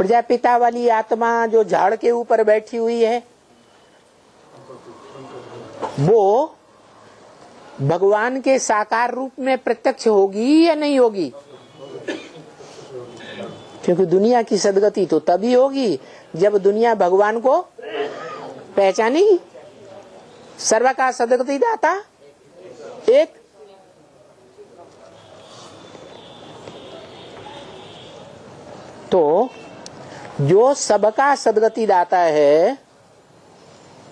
प्रजापिता वाली आत्मा जो झाड़ के ऊपर बैठी हुई है, वो भगवान के साकार रूप में प्रत्यक्ष होगी या नहीं होगी? क्योंकि दुनिया की सदगति तो तभी होगी जब दुनिया भगवान को पहचानेगी। सर्व का सदगति दाता एक। तो जो सबका सदगति दाता है,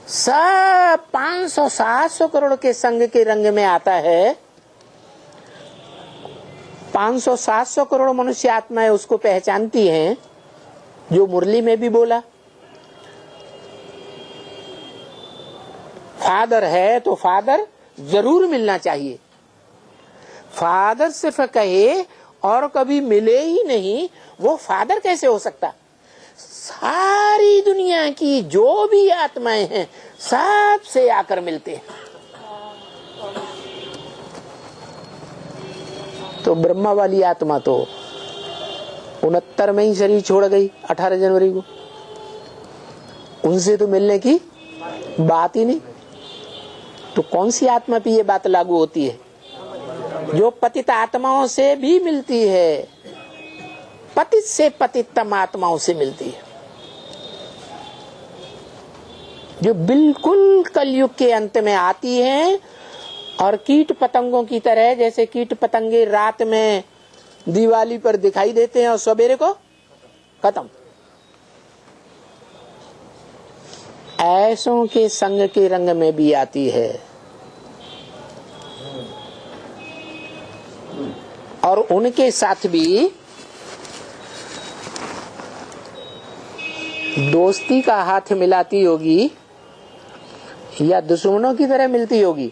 सब 500-700 करोड़ के संग के रंग में आता है। 500-700 करोड़ मनुष्य आत्माएं उसको पहचानती हैं, जो मुरली में भी बोला। फादर है तो फादर जरूर मिलना चाहिए। फादर सिर्फ कहे और कभी मिले ही नहीं, वो फादर कैसे हो सकता? सारी दुनिया की जो भी आत्माएं हैं सब से आकर मिलते हैं। तो ब्रह्मा वाली आत्मा तो 69 में ही शरीर छोड़ गई 18 जनवरी को। उनसे तो मिलने की बात ही नहीं। तो कौन सी आत्मा पे ये बात लागू होती है? जो पतित आत्माओं से भी मिलती है, पतित से पतितम आत्माओं से मिलती है, जो बिल्कुल कलयुग के अंत में आती हैं और कीट पतंगों की तरह, जैसे कीट पतंगे रात में दिवाली पर दिखाई देते हैं और सवेरे को खत्म, ऐसों के संग के रंग में भी आती है। और उनके साथ भी दोस्ती का हाथ मिलाती होगी या दुश्मनों की तरह मिलती होगी?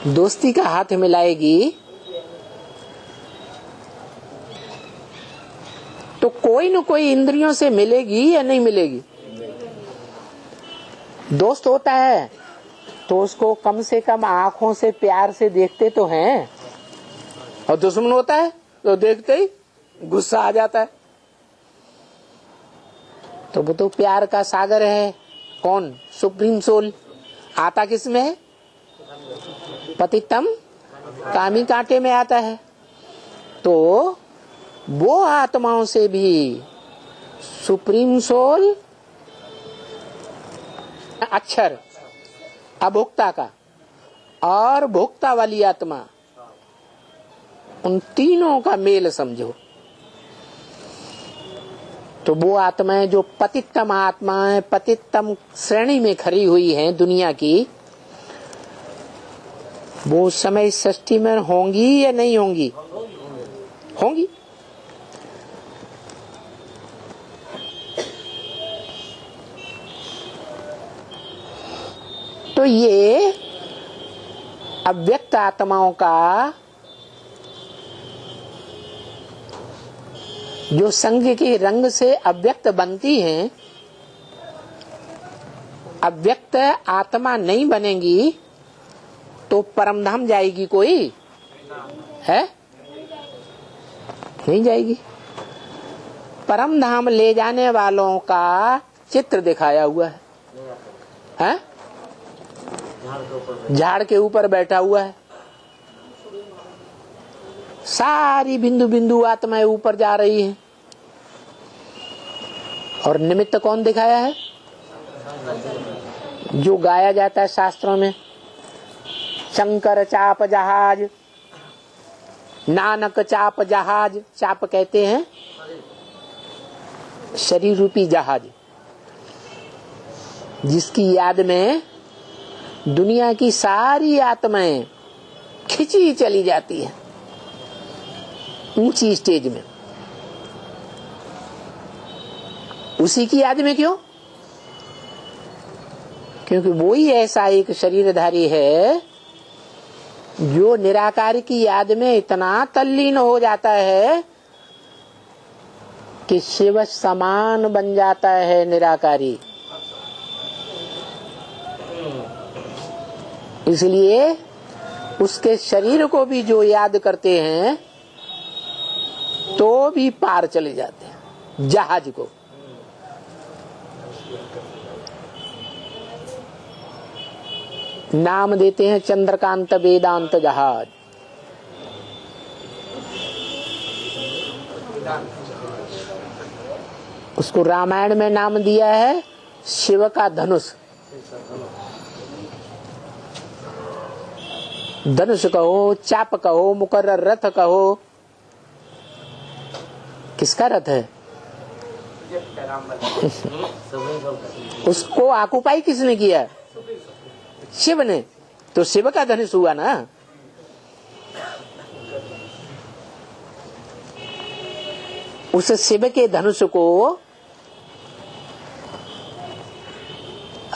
दोस्ती का हाथ मिलाएगी तो कोई न कोई इंद्रियों से मिलेगी या नहीं मिलेगी? दोस्त होता है तो उसको कम से कम आंखों से प्यार से देखते तो हैं, और दुश्मन होता है तो देखते ही गुस्सा आ जाता है। तो वो तो प्यार का सागर है। कौन? Supreme soul. आता किस में है? पतितम कामी कांटे में आता है। तो वो आत्माओं से भी सुप्रीम सोल, अक्षर अभोक्ता का, और भोक्ता वाली आत्मा, उन तीनों का मेल समझो। तो वो आत्माएं जो पतितम आत्माएं, पतितम श्रेणी में खड़ी हुई हैं दुनिया की, वो समय सृष्टि में होंगी या नहीं होंगी? होंगी। तो ये अव्यक्त आत्माओं का जो संग के रंग से अव्यक्त बनती हैं, अव्यक्त आत्मा नहीं बनेगी तो परमधाम जाएगी कोई है? नहीं जाएगी। परमधाम ले जाने वालों का चित्र दिखाया हुआ है? झाड़ के ऊपर बैठा हुआ है। सारी बिंदु बिंदु आत्माएं ऊपर जा रही हैं, और निमित्त कौन दिखाया है? जो गाया जाता है शास्त्रों में, शंकर चाप जहाज, नानक चाप जहाज। चाप कहते हैं शरीर रूपी जहाज, जिसकी याद में दुनिया की सारी आत्माएं खिंची चली जाती है ऊंची स्टेज में। उसी की याद में क्यों? क्योंकि वो ही ऐसा एक शरीरधारी है जो निराकार की याद में इतना तल्लीन हो जाता है कि शिव समान बन जाता है निराकारी। इसलिए उसके शरीर को भी जो याद करते हैं तो भी पार चले जाते हैं, जहाज को। नाम देते हैं चंद्रकांत वेदांत जहाज। उसको रामायण में नाम दिया है शिव का धनुष। धनुष कहो, चाप कहो, मुकर्रर रथ कहो। किसका रथ है? उसको आकुपाई किसने किया? शिव ने। तो शिव का धनुष हुआ ना। उस शिव के धनुष को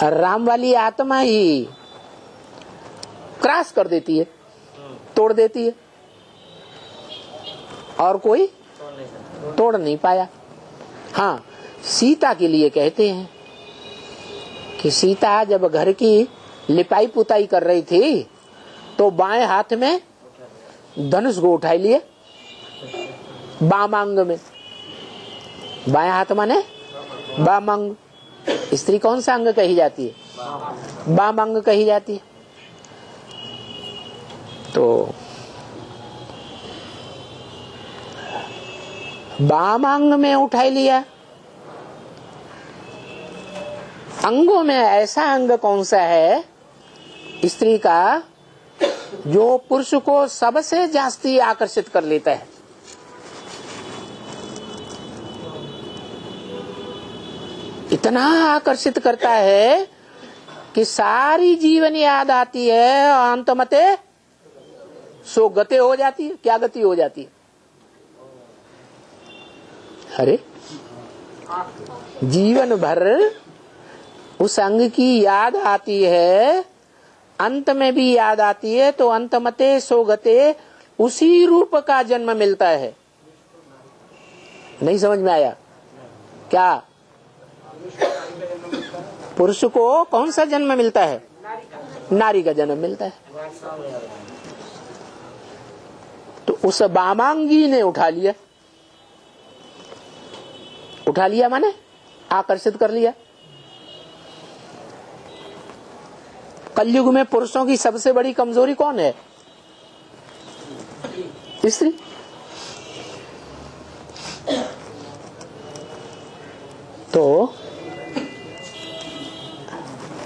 राम वाली आत्मा ही क्रॉस कर देती है, तोड़ देती है, और कोई तोड़ नहीं पाया। हाँ, सीता के लिए कहते हैं कि सीता जब घर की लिपाई पुताई कर रही थी तो बाएं हाथ में धनुष को उठाई लिए, बामांग में। बाएं हाथ माने बामांग। स्त्री कौन सा अंग कही जाती है? बामांग कही जाती है। तो बामांग में उठाई लिया। अंगों में ऐसा अंग कौन सा है स्त्री का जो पुरुष को सबसे जास्ती आकर्षित कर लेता है? इतना आकर्षित करता है कि सारी जीवन याद आती है और अंत मते सो गति हो जाती है। क्या गति हो जाती है? अरे जीवन भर उस अंग की याद आती है, अंत में भी याद आती है, तो अंत मते सो गते उसी रूप का जन्म मिलता है। नहीं समझ में आया क्या? पुरुष को कौन सा जन्म मिलता है? नारी का जन्म मिलता है। तो उस बामांगी ने उठा लिया। उठा लिया माने आकर्षित कर लिया। कलयुग में पुरुषों की सबसे बड़ी कमजोरी कौन है? स्त्री। तो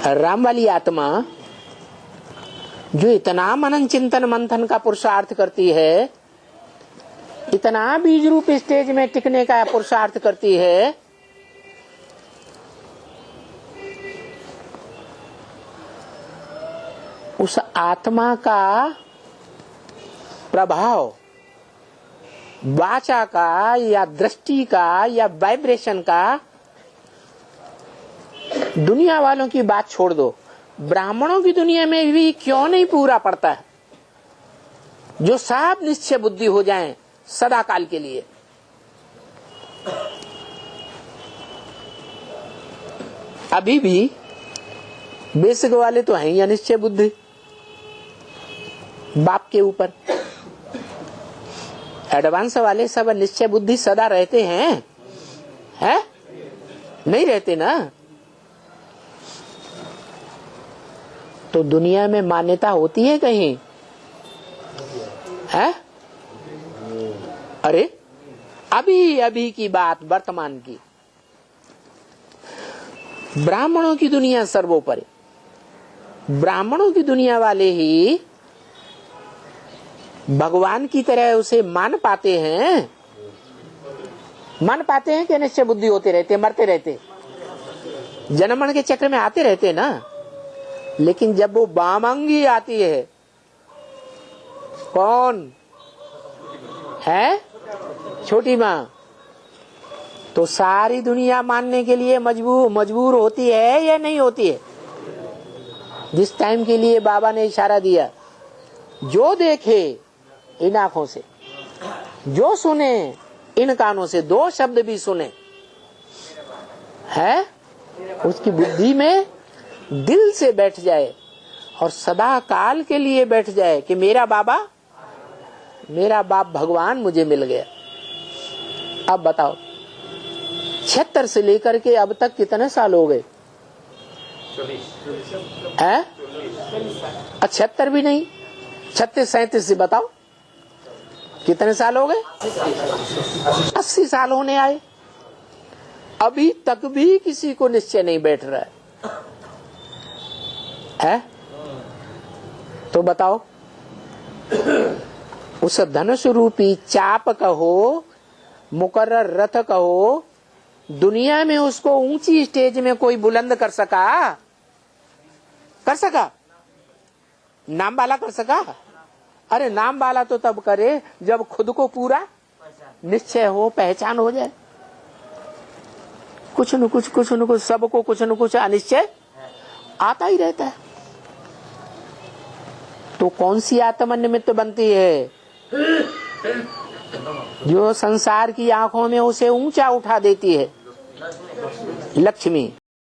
राम वाली आत्मा जो इतना मनन चिंतन मंथन का पुरुषार्थ करती है, इतना बीज रूप स्टेज में टिकने का पुरुषार्थ करती है, उस आत्मा का प्रभाव वाचा का या दृष्टि का या वाइब्रेशन का, दुनिया वालों की बात छोड़ दो, ब्राह्मणों की दुनिया में भी क्यों नहीं पूरा पड़ता है, जो सब निश्चय बुद्धि हो जाएं सदा काल के लिए। अभी भी बेसिक वाले तो हैं अनिश्चय बुद्धि बाप के ऊपर। एडवांस वाले सब निश्चय बुद्धि सदा रहते हैं, हैं? नहीं रहते ना। तो दुनिया में मान्यता होती है कहीं, है? अरे अभी अभी की बात, वर्तमान की, ब्राह्मणों की दुनिया सर्वोपरि। ब्राह्मणों की दुनिया वाले ही भगवान की तरह उसे मान पाते हैं। मान पाते हैं कि निश्चय बुद्धि होते रहते, मरते रहते, जन्म मरण के चक्र में आते रहते ना। लेकिन जब वो बामांगी आती है, कौन है? छोटी माँ। तो सारी दुनिया मानने के लिए मजबूर होती है या नहीं होती है? जिस टाइम के लिए बाबा ने इशारा दिया, जो देखे इन आंखों से, जो सुने इन कानों से, दो शब्द भी सुने है, उसकी बुद्धि में दिल से बैठ जाए और सदा काल के लिए बैठ जाए कि मेरा बाप भगवान मुझे मिल गया। अब बताओ 76 से लेकर के अब तक कितने साल हो गए? 76 भी नहीं, 36-37 से बताओ कितने साल हो गए? 80 साल होने आए। अभी तक भी किसी को निश्चय नहीं बैठ रहा है? तो बताओ उस धनुष रूपी चाप कहो, मुकर्रर रथ कहो, दुनिया में उसको ऊंची स्टेज में कोई बुलंद कर सका? कर सका? नाम वाला कर सका? अरे नाम वाला तो तब करे जब खुद को पूरा निश्चय हो, पहचान हो जाए। कुछ न कुछ सबको कुछ न कुछ अनिश्चय आता ही रहता है। तो कौन सी आत्मा निमित्त बनती है? जो संसार की आंखों में उसे ऊंचा उठा देती है, लक्ष्मी।